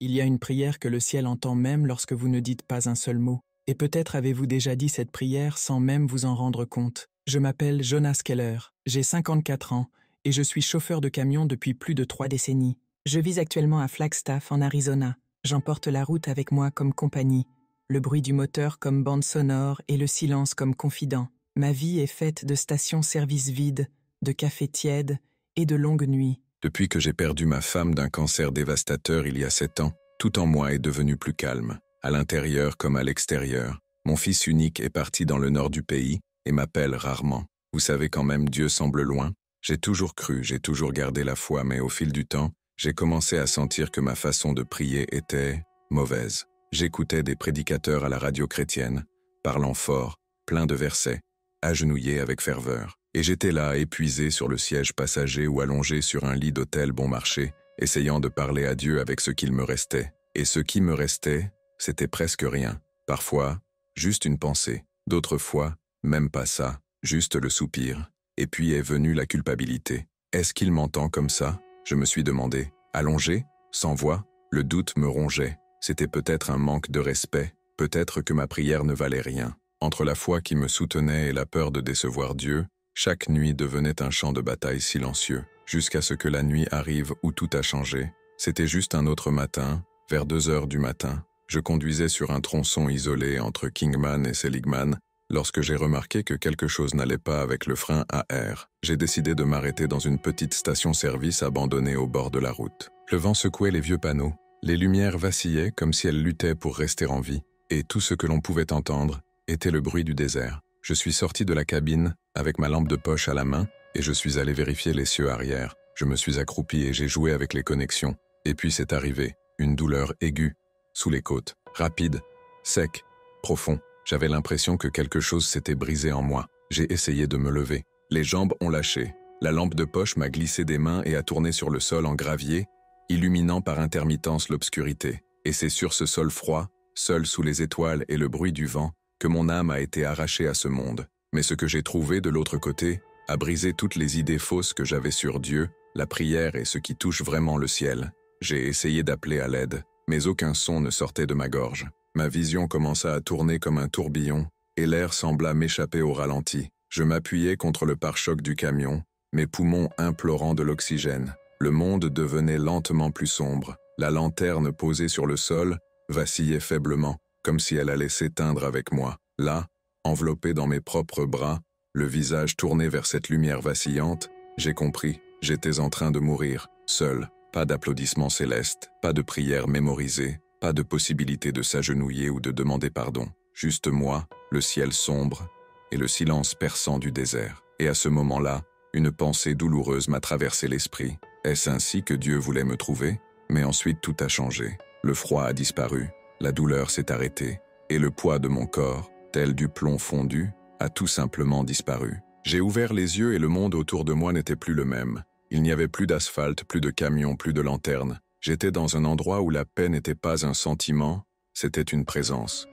Il y a une prière que le ciel entend même lorsque vous ne dites pas un seul mot. Et peut-être avez-vous déjà dit cette prière sans même vous en rendre compte. Je m'appelle Jonas Keller, j'ai 54 ans, et je suis chauffeur de camion depuis plus de 3 décennies. Je vis actuellement à Flagstaff, en Arizona. J'emporte la route avec moi comme compagnie, le bruit du moteur comme bande sonore et le silence comme confident. Ma vie est faite de stations-service vides, de cafés tièdes et de longues nuits. Depuis que j'ai perdu ma femme d'un cancer dévastateur il y a 7 ans, tout en moi est devenu plus calme, à l'intérieur comme à l'extérieur. Mon fils unique est parti dans le nord du pays et m'appelle rarement. Vous savez quand même Dieu semble loin. J'ai toujours cru, j'ai toujours gardé la foi, mais au fil du temps, j'ai commencé à sentir que ma façon de prier était mauvaise. J'écoutais des prédicateurs à la radio chrétienne, parlant fort, plein de versets, agenouillés avec ferveur. Et j'étais là, épuisé sur le siège passager ou allongé sur un lit d'hôtel bon marché, essayant de parler à Dieu avec ce qu'il me restait. Et ce qui me restait, c'était presque rien. Parfois, juste une pensée. D'autres fois, même pas ça, juste le soupir. Et puis est venue la culpabilité. Est-ce qu'il m'entend comme ça? Je me suis demandé. Allongé? Sans voix? Le doute me rongeait. C'était peut-être un manque de respect. Peut-être que ma prière ne valait rien. Entre la foi qui me soutenait et la peur de décevoir Dieu, chaque nuit devenait un champ de bataille silencieux, jusqu'à ce que la nuit arrive où tout a changé. C'était juste un autre matin, vers 2 heures du matin. Je conduisais sur un tronçon isolé entre Kingman et Seligman, lorsque j'ai remarqué que quelque chose n'allait pas avec le frein à air. J'ai décidé de m'arrêter dans une petite station-service abandonnée au bord de la route. Le vent secouait les vieux panneaux, les lumières vacillaient comme si elles luttaient pour rester en vie, et tout ce que l'on pouvait entendre était le bruit du désert. Je suis sorti de la cabine, avec ma lampe de poche à la main, et je suis allé vérifier les cieux arrière. Je me suis accroupi et j'ai joué avec les connexions. Et puis c'est arrivé, une douleur aiguë, sous les côtes, rapide, sec, profond. J'avais l'impression que quelque chose s'était brisé en moi. J'ai essayé de me lever. Les jambes ont lâché. La lampe de poche m'a glissé des mains et a tourné sur le sol en gravier, illuminant par intermittence l'obscurité. Et c'est sur ce sol froid, seul sous les étoiles et le bruit du vent, que mon âme a été arrachée à ce monde. Mais ce que j'ai trouvé de l'autre côté a brisé toutes les idées fausses que j'avais sur Dieu, la prière et ce qui touche vraiment le ciel. J'ai essayé d'appeler à l'aide, mais aucun son ne sortait de ma gorge. Ma vision commença à tourner comme un tourbillon, et l'air sembla m'échapper au ralenti. Je m'appuyais contre le pare-choc du camion, mes poumons implorant de l'oxygène. Le monde devenait lentement plus sombre. La lanterne posée sur le sol vacillait faiblement, comme si elle allait s'éteindre avec moi. Là, enveloppé dans mes propres bras, le visage tourné vers cette lumière vacillante, j'ai compris, j'étais en train de mourir, seul. Pas d'applaudissements célestes, pas de prières mémorisées, pas de possibilité de s'agenouiller ou de demander pardon. Juste moi, le ciel sombre et le silence perçant du désert. Et à ce moment-là, une pensée douloureuse m'a traversé l'esprit. Est-ce ainsi que Dieu voulait me trouver? Mais ensuite tout a changé. Le froid a disparu, la douleur s'est arrêtée, et le poids de mon corps, tel du plomb fondu, a tout simplement disparu. J'ai ouvert les yeux et le monde autour de moi n'était plus le même. Il n'y avait plus d'asphalte, plus de camions, plus de lanternes. J'étais dans un endroit où la paix n'était pas un sentiment, c'était une présence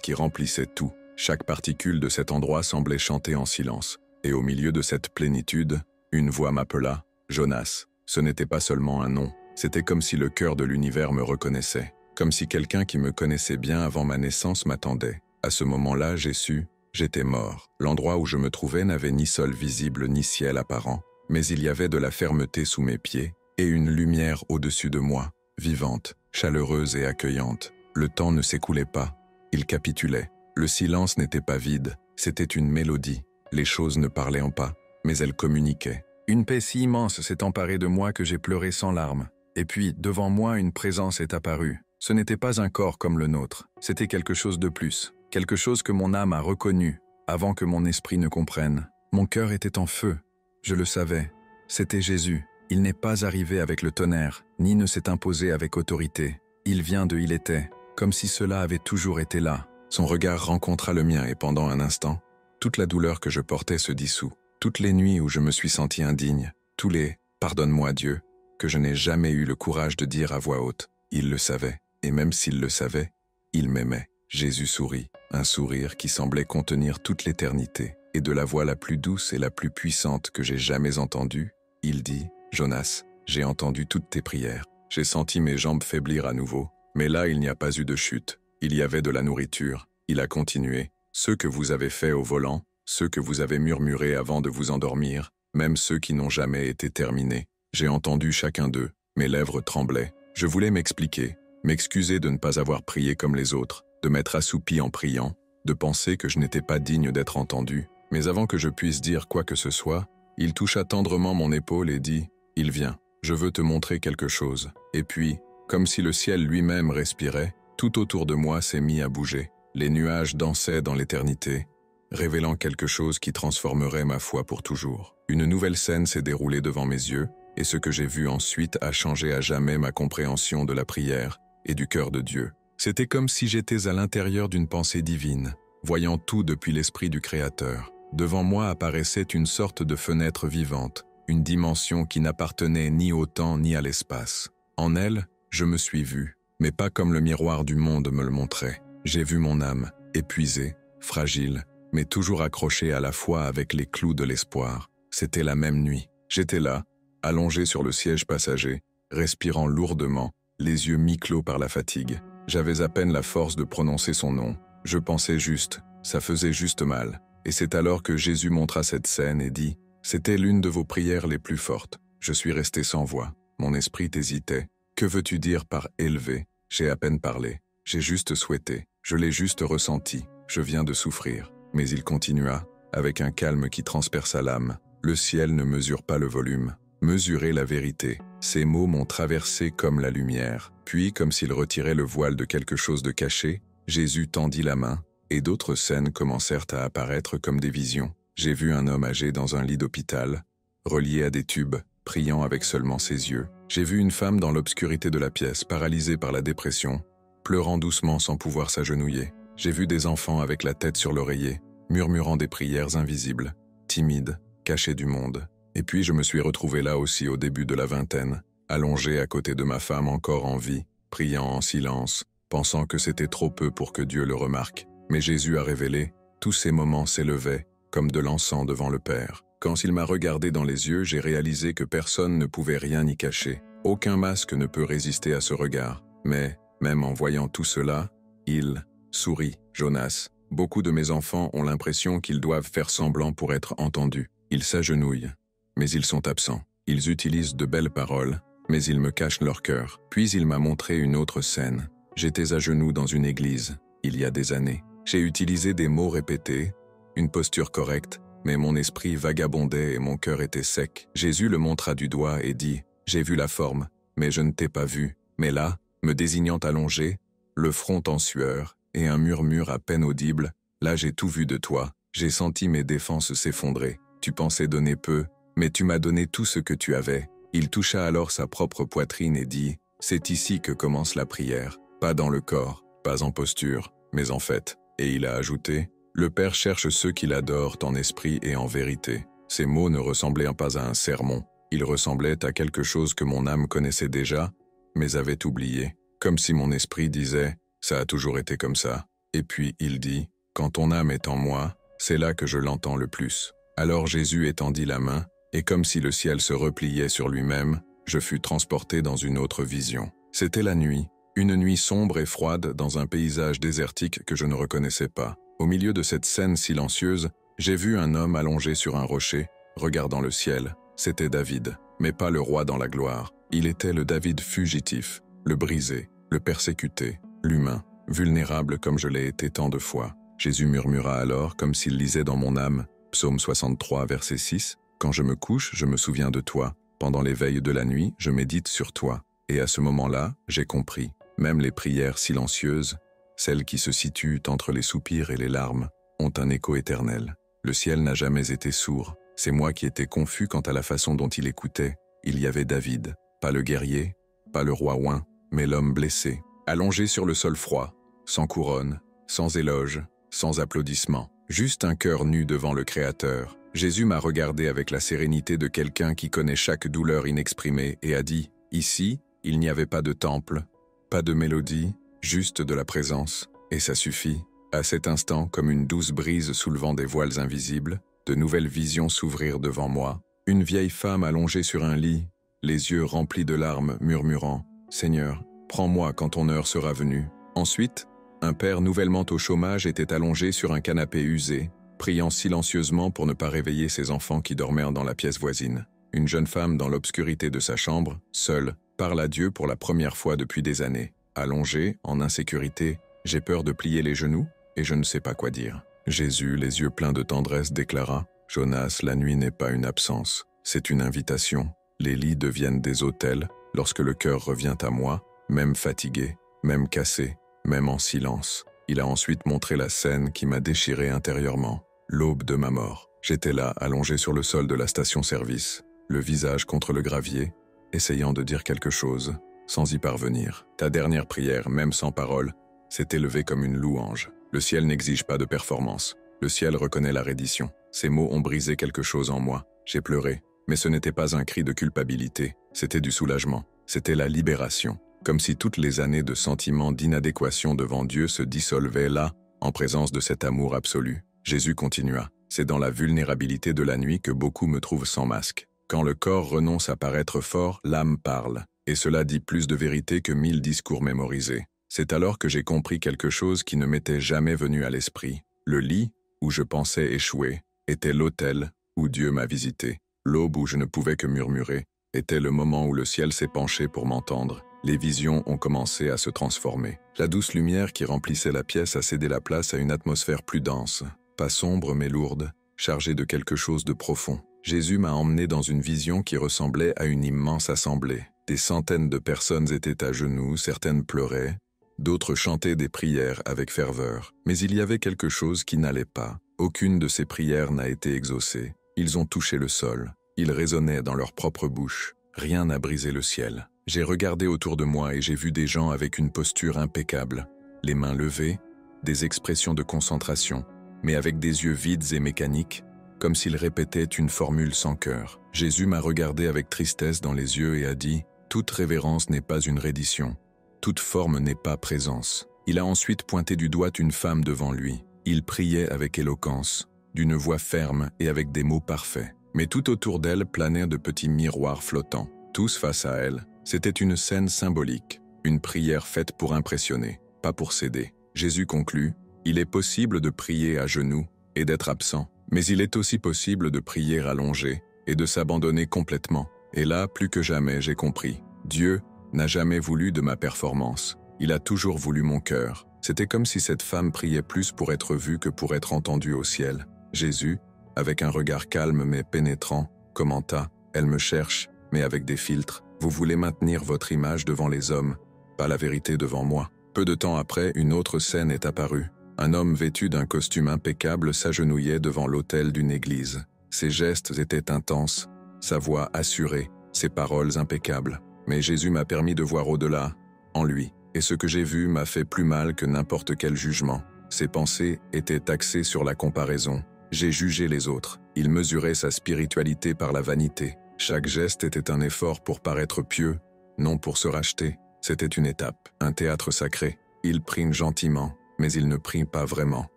qui remplissait tout. Chaque particule de cet endroit semblait chanter en silence. Et au milieu de cette plénitude, une voix m'appela, Jonas. Ce n'était pas seulement un nom, c'était comme si le cœur de l'univers me reconnaissait, comme si quelqu'un qui me connaissait bien avant ma naissance m'attendait. À ce moment-là, j'ai su, j'étais mort. L'endroit où je me trouvais n'avait ni sol visible ni ciel apparent, mais il y avait de la fermeté sous mes pieds et une lumière au-dessus de moi, vivante, chaleureuse et accueillante. Le temps ne s'écoulait pas, il capitulait. Le silence n'était pas vide, c'était une mélodie. Les choses ne parlaient pas, mais elles communiquaient. Une paix si immense s'est emparée de moi que j'ai pleuré sans larmes. Et puis, devant moi, une présence est apparue. Ce n'était pas un corps comme le nôtre, c'était quelque chose de plus. Quelque chose que mon âme a reconnu, avant que mon esprit ne comprenne. Mon cœur était en feu, je le savais. C'était Jésus. Il n'est pas arrivé avec le tonnerre, ni ne s'est imposé avec autorité. Il vient de il était, comme si cela avait toujours été là. Son regard rencontra le mien et pendant un instant, toute la douleur que je portais se dissout. Toutes les nuits où je me suis senti indigne, tous les « pardonne-moi Dieu » que je n'ai jamais eu le courage de dire à voix haute. Il le savait, et même s'il le savait, il m'aimait. Jésus sourit, un sourire qui semblait contenir toute l'éternité, et de la voix la plus douce et la plus puissante que j'ai jamais entendue, il dit « Jonas, j'ai entendu toutes tes prières. j'ai senti mes jambes faiblir à nouveau. Mais là, il n'y a pas eu de chute. Il y avait de la nourriture. Il a continué. Ceux que vous avez faits au volant, ceux que vous avez murmurés avant de vous endormir, même ceux qui n'ont jamais été terminés. J'ai entendu chacun d'eux. Mes lèvres tremblaient. Je voulais m'expliquer, m'excuser de ne pas avoir prié comme les autres, de m'être assoupi en priant, de penser que je n'étais pas digne d'être entendu. Mais avant que je puisse dire quoi que ce soit, il toucha tendrement mon épaule et dit « Il vient, je veux te montrer quelque chose. » Et puis, comme si le ciel lui-même respirait, tout autour de moi s'est mis à bouger. Les nuages dansaient dans l'éternité, révélant quelque chose qui transformerait ma foi pour toujours. Une nouvelle scène s'est déroulée devant mes yeux, et ce que j'ai vu ensuite a changé à jamais ma compréhension de la prière et du cœur de Dieu. C'était comme si j'étais à l'intérieur d'une pensée divine, voyant tout depuis l'esprit du Créateur. Devant moi apparaissait une sorte de fenêtre vivante, une dimension qui n'appartenait ni au temps ni à l'espace. En elle, je me suis vu, mais pas comme le miroir du monde me le montrait. J'ai vu mon âme, épuisée, fragile, mais toujours accrochée à la foi avec les clous de l'espoir. C'était la même nuit. J'étais là, allongé sur le siège passager, respirant lourdement, les yeux mi-clos par la fatigue. J'avais à peine la force de prononcer son nom. Je pensais juste, ça faisait juste mal. Et c'est alors que Jésus montra cette scène et dit « C'était l'une de vos prières les plus fortes. Je suis resté sans voix. Mon esprit hésitait. Que veux-tu dire par élevé ? J'ai à peine parlé. J'ai juste souhaité. Je l'ai juste ressenti. Je viens de souffrir. » Mais il continua, avec un calme qui transperça l'âme. Le ciel ne mesure pas le volume. Mesurer la vérité. Ces mots m'ont traversé comme la lumière. Puis, comme s'il retirait le voile de quelque chose de caché, Jésus tendit la main, et d'autres scènes commencèrent à apparaître comme des visions. J'ai vu un homme âgé dans un lit d'hôpital, relié à des tubes, priant avec seulement ses yeux. J'ai vu une femme dans l'obscurité de la pièce, paralysée par la dépression, pleurant doucement sans pouvoir s'agenouiller. J'ai vu des enfants avec la tête sur l'oreiller, murmurant des prières invisibles, timides, cachés du monde. Et puis je me suis retrouvé là aussi au début de la vingtaine, allongé à côté de ma femme encore en vie, priant en silence, pensant que c'était trop peu pour que Dieu le remarque. Mais Jésus a révélé, tous ces moments s'élevaient, comme de l'encens devant le Père. Quand il m'a regardé dans les yeux, j'ai réalisé que personne ne pouvait rien y cacher. Aucun masque ne peut résister à ce regard. Mais, même en voyant tout cela, il sourit. Jonas, beaucoup de mes enfants ont l'impression qu'ils doivent faire semblant pour être entendus. Ils s'agenouillent, mais ils sont absents. Ils utilisent de belles paroles, mais ils me cachent leur cœur. Puis il m'a montré une autre scène. J'étais à genoux dans une église, il y a des années. J'ai utilisé des mots répétés, une posture correcte, mais mon esprit vagabondait et mon cœur était sec. Jésus le montra du doigt et dit « J'ai vu la forme, mais je ne t'ai pas vu. » Mais là, me désignant allongé, le front en sueur, et un murmure à peine audible, « Là j'ai tout vu de toi, j'ai senti mes défenses s'effondrer. Tu pensais donner peu, mais tu m'as donné tout ce que tu avais. » Il toucha alors sa propre poitrine et dit « C'est ici que commence la prière, pas dans le corps, pas en posture, mais en fait. » Et il a ajouté « Le Père cherche ceux qui l'adorent en esprit et en vérité. » Ces mots ne ressemblaient pas à un sermon. Ils ressemblaient à quelque chose que mon âme connaissait déjà, mais avait oublié. Comme si mon esprit disait « Ça a toujours été comme ça. » Et puis il dit « Quand ton âme est en moi, c'est là que je l'entends le plus. » Alors Jésus étendit la main, et comme si le ciel se repliait sur lui-même, je fus transporté dans une autre vision. C'était la nuit. Une nuit sombre et froide dans un paysage désertique que je ne reconnaissais pas. Au milieu de cette scène silencieuse, j'ai vu un homme allongé sur un rocher, regardant le ciel. C'était David, mais pas le roi dans la gloire. Il était le David fugitif, le brisé, le persécuté, l'humain, vulnérable comme je l'ai été tant de fois. Jésus murmura alors, comme s'il lisait dans mon âme, Psaume 63, verset 6, « Quand je me couche, je me souviens de toi. Pendant les veilles de la nuit, je médite sur toi. » Et à ce moment-là, j'ai compris. Même les prières silencieuses, celles qui se situent entre les soupirs et les larmes, ont un écho éternel. Le ciel n'a jamais été sourd. C'est moi qui étais confus quant à la façon dont il écoutait. Il y avait David, pas le guerrier, pas le roi oint, mais l'homme blessé, allongé sur le sol froid, sans couronne, sans éloge, sans applaudissements. Juste un cœur nu devant le Créateur. Jésus m'a regardé avec la sérénité de quelqu'un qui connaît chaque douleur inexprimée et a dit « Ici, il n'y avait pas de temple, pas de mélodie, juste de la présence, et ça suffit. » À cet instant, comme une douce brise soulevant des voiles invisibles, de nouvelles visions s'ouvrirent devant moi. Une vieille femme allongée sur un lit, les yeux remplis de larmes, murmurant « Seigneur, prends-moi quand ton heure sera venue. » Ensuite, un père nouvellement au chômage était allongé sur un canapé usé, priant silencieusement pour ne pas réveiller ses enfants qui dormaient dans la pièce voisine. Une jeune femme dans l'obscurité de sa chambre, seule, parle à Dieu pour la première fois depuis des années. Allongée, en insécurité, j'ai peur de plier les genoux et je ne sais pas quoi dire. Jésus, les yeux pleins de tendresse, déclara « Jonas, la nuit n'est pas une absence, c'est une invitation. Les lits deviennent des autels lorsque le cœur revient à moi, même fatigué, même cassé, même en silence. » Il a ensuite montré la scène qui m'a déchiré intérieurement. L'aube de ma mort. J'étais là, allongé sur le sol de la station-service, le visage contre le gravier, essayant de dire quelque chose, sans y parvenir. Ta dernière prière, même sans parole, s'est élevée comme une louange. Le ciel n'exige pas de performance. Le ciel reconnaît la reddition. Ces mots ont brisé quelque chose en moi. J'ai pleuré, mais ce n'était pas un cri de culpabilité, c'était du soulagement. C'était la libération. Comme si toutes les années de sentiments d'inadéquation devant Dieu se dissolvaient là, en présence de cet amour absolu. Jésus continua. C'est dans la vulnérabilité de la nuit que beaucoup me trouvent sans masque. Quand le corps renonce à paraître fort, l'âme parle. Et cela dit plus de vérité que 1000 discours mémorisés. C'est alors que j'ai compris quelque chose qui ne m'était jamais venu à l'esprit. Le lit, où je pensais échouer, était l'autel où Dieu m'a visité. L'aube où je ne pouvais que murmurer, était le moment où le ciel s'est penché pour m'entendre. Les visions ont commencé à se transformer. La douce lumière qui remplissait la pièce a cédé la place à une atmosphère plus dense, pas sombre mais lourde, chargée de quelque chose de profond. Jésus m'a emmené dans une vision qui ressemblait à une immense assemblée. Des centaines de personnes étaient à genoux, certaines pleuraient, d'autres chantaient des prières avec ferveur. Mais il y avait quelque chose qui n'allait pas. Aucune de ces prières n'a été exaucée. Ils ont touché le sol. Ils résonnaient dans leur propre bouche. Rien n'a brisé le ciel. J'ai regardé autour de moi et j'ai vu des gens avec une posture impeccable, les mains levées, des expressions de concentration, mais avec des yeux vides et mécaniques, comme s'ils répétaient une formule sans cœur. Jésus m'a regardé avec tristesse dans les yeux et a dit « Toute révérence n'est pas une reddition, toute forme n'est pas présence. » Il a ensuite pointé du doigt une femme devant lui. Il priait avec éloquence, d'une voix ferme et avec des mots parfaits. Mais tout autour d'elle planaient de petits miroirs flottants, tous face à elle. C'était une scène symbolique, une prière faite pour impressionner, pas pour céder. Jésus conclut, « Il est possible de prier à genoux et d'être absent, mais il est aussi possible de prier allongé et de s'abandonner complètement. » Et là, plus que jamais, j'ai compris. Dieu n'a jamais voulu de ma performance. Il a toujours voulu mon cœur. C'était comme si cette femme priait plus pour être vue que pour être entendue au ciel. Jésus, avec un regard calme mais pénétrant, commenta, « Elle me cherche, mais avec des filtres. Vous voulez maintenir votre image devant les hommes, pas la vérité devant moi. » Peu de temps après, une autre scène est apparue. Un homme vêtu d'un costume impeccable s'agenouillait devant l'autel d'une église. Ses gestes étaient intenses, sa voix assurée, ses paroles impeccables. Mais Jésus m'a permis de voir au-delà, en lui. Et ce que j'ai vu m'a fait plus mal que n'importe quel jugement. Ses pensées étaient axées sur la comparaison. J'ai jugé les autres. Il mesurait sa spiritualité par la vanité. Chaque geste était un effort pour paraître pieux, non pour se racheter. C'était une étape, un théâtre sacré. Il prime gentiment, mais il ne prime pas vraiment,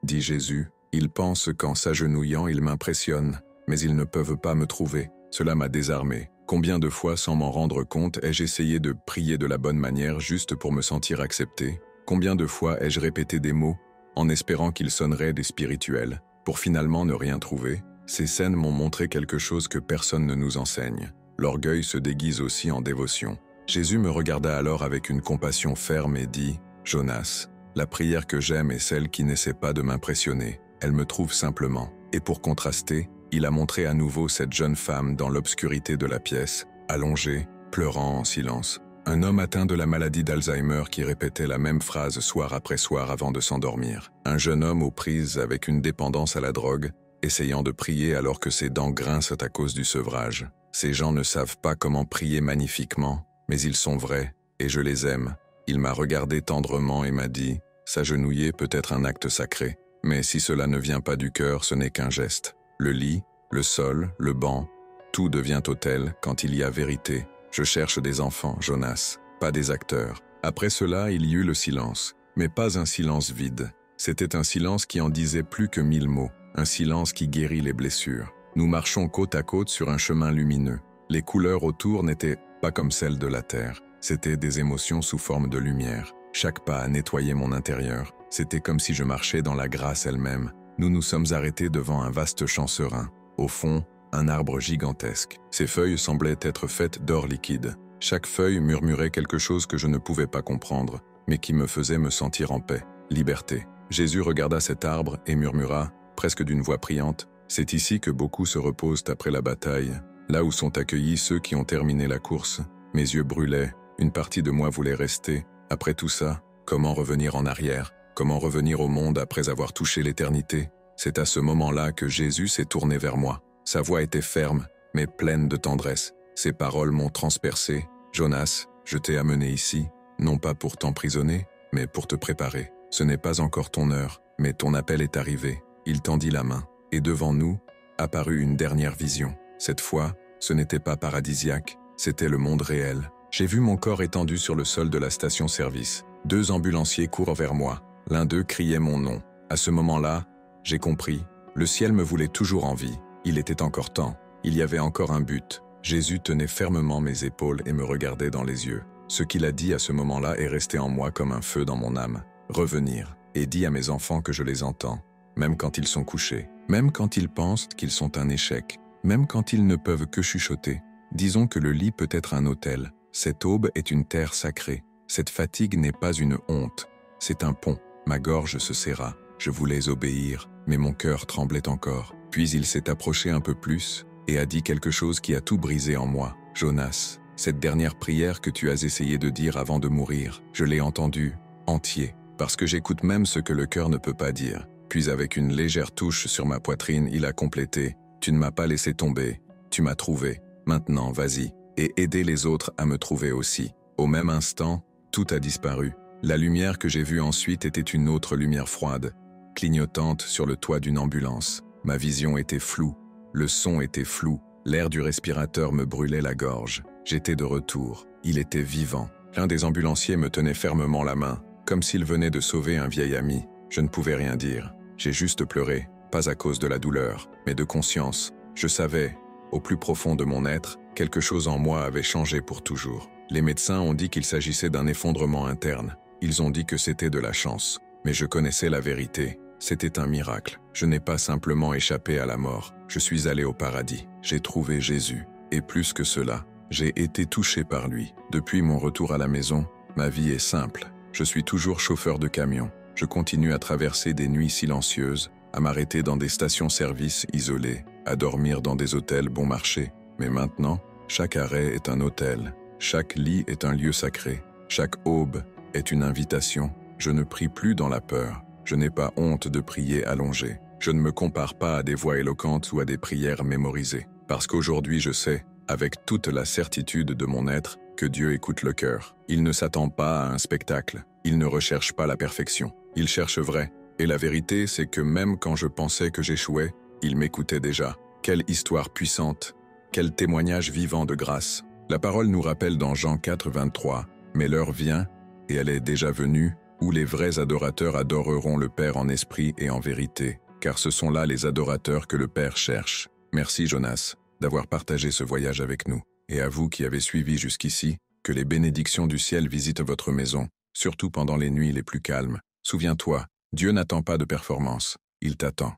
dit Jésus. Ils pensent qu'en s'agenouillant, ils m'impressionnent, mais ils ne peuvent pas me trouver. Cela m'a désarmé. Combien de fois, sans m'en rendre compte, ai-je essayé de prier de la bonne manière juste pour me sentir accepté? Combien de fois ai-je répété des mots, en espérant qu'ils sonneraient des spirituels, pour finalement ne rien trouver? Ces scènes m'ont montré quelque chose que personne ne nous enseigne. L'orgueil se déguise aussi en dévotion. Jésus me regarda alors avec une compassion ferme et dit « Jonas, la prière que j'aime est celle qui n'essaie pas de m'impressionner. Elle me trouve simplement. » Et pour contraster, il a montré à nouveau cette jeune femme dans l'obscurité de la pièce, allongée, pleurant en silence. Un homme atteint de la maladie d'Alzheimer qui répétait la même phrase soir après soir avant de s'endormir. Un jeune homme aux prises avec une dépendance à la drogue, essayant de prier alors que ses dents grincent à cause du sevrage. Ces gens ne savent pas comment prier magnifiquement, mais ils sont vrais, et je les aime. Il m'a regardé tendrement et m'a dit « S'agenouiller peut être un acte sacré, mais si cela ne vient pas du cœur, ce n'est qu'un geste. Le lit, le sol, le banc, tout devient autel quand il y a vérité. Je cherche des enfants, Jonas, pas des acteurs. » Après cela, il y eut le silence, mais pas un silence vide. C'était un silence qui en disait plus que 1000 mots. Un silence qui guérit les blessures. Nous marchons côte à côte sur un chemin lumineux. Les couleurs autour n'étaient pas comme celles de la terre. C'étaient des émotions sous forme de lumière. Chaque pas a nettoyé mon intérieur. C'était comme si je marchais dans la grâce elle-même. Nous nous sommes arrêtés devant un vaste champ serein. Au fond, un arbre gigantesque. Ses feuilles semblaient être faites d'or liquide. Chaque feuille murmurait quelque chose que je ne pouvais pas comprendre, mais qui me faisait me sentir en paix. Liberté. Jésus regarda cet arbre et murmura, presque d'une voix priante, « C'est ici que beaucoup se reposent après la bataille, là où sont accueillis ceux qui ont terminé la course. » Mes yeux brûlaient, une partie de moi voulait rester. Après tout ça, comment revenir en arrière? Comment revenir au monde après avoir touché l'éternité? C'est à ce moment-là que Jésus s'est tourné vers moi. Sa voix était ferme, mais pleine de tendresse. Ses paroles m'ont transpercé. « Jonas, je t'ai amené ici, non pas pour t'emprisonner, mais pour te préparer. Ce n'est pas encore ton heure, mais ton appel est arrivé. » Il tendit la main, et devant nous apparut une dernière vision. Cette fois, ce n'était pas paradisiaque, c'était le monde réel. J'ai vu mon corps étendu sur le sol de la station-service. 2 ambulanciers courent vers moi. L'un d'eux criait mon nom. À ce moment-là, j'ai compris. Le ciel me voulait toujours en vie. Il était encore temps. Il y avait encore un but. Jésus tenait fermement mes épaules et me regardait dans les yeux. Ce qu'il a dit à ce moment-là est resté en moi comme un feu dans mon âme. Revenir, et dis à mes enfants que je les entends, même quand ils sont couchés, même quand ils pensent qu'ils sont un échec, même quand ils ne peuvent que chuchoter. Disons que le lit peut être un autel. Cette aube est une terre sacrée. Cette fatigue n'est pas une honte. C'est un pont. Ma gorge se serra. Je voulais obéir, mais mon cœur tremblait encore. Puis il s'est approché un peu plus et a dit quelque chose qui a tout brisé en moi. « Jonas, cette dernière prière que tu as essayé de dire avant de mourir, je l'ai entendue, entier, parce que j'écoute même ce que le cœur ne peut pas dire. » Puis avec une légère touche sur ma poitrine, il a complété. « Tu ne m'as pas laissé tomber, tu m'as trouvé. Maintenant, vas-y, et aidez les autres à me trouver aussi. » Au même instant, tout a disparu. La lumière que j'ai vue ensuite était une autre lumière froide, clignotante sur le toit d'une ambulance. Ma vision était floue, le son était flou, l'air du respirateur me brûlait la gorge. J'étais de retour, il était vivant. L'un des ambulanciers me tenait fermement la main, comme s'il venait de sauver un vieil ami. Je ne pouvais rien dire. J'ai juste pleuré, pas à cause de la douleur, mais de conscience. Je savais, au plus profond de mon être, quelque chose en moi avait changé pour toujours. Les médecins ont dit qu'il s'agissait d'un effondrement interne. Ils ont dit que c'était de la chance. Mais je connaissais la vérité. C'était un miracle. Je n'ai pas simplement échappé à la mort. Je suis allé au paradis. J'ai trouvé Jésus. Et plus que cela, j'ai été touché par lui. Depuis mon retour à la maison, ma vie est simple. Je suis toujours chauffeur de camion. Je continue à traverser des nuits silencieuses, à m'arrêter dans des stations-service isolées, à dormir dans des hôtels bon marché. Mais maintenant, chaque arrêt est un hôtel. Chaque lit est un lieu sacré. Chaque aube est une invitation. Je ne prie plus dans la peur. Je n'ai pas honte de prier allongé. Je ne me compare pas à des voix éloquentes ou à des prières mémorisées. Parce qu'aujourd'hui je sais, avec toute la certitude de mon être, que Dieu écoute le cœur. Il ne s'attend pas à un spectacle. Il ne recherche pas la perfection. Il cherche vrai. Et la vérité, c'est que même quand je pensais que j'échouais, il m'écoutait déjà. Quelle histoire puissante. Quel témoignage vivant de grâce. La parole nous rappelle dans Jean 4, 23, « Mais l'heure vient, et elle est déjà venue, où les vrais adorateurs adoreront le Père en esprit et en vérité, car ce sont là les adorateurs que le Père cherche. » Merci Jonas, d'avoir partagé ce voyage avec nous. Et à vous qui avez suivi jusqu'ici, que les bénédictions du ciel visitent votre maison, surtout pendant les nuits les plus calmes. Souviens-toi, Dieu n'attend pas de performance, il t'attend.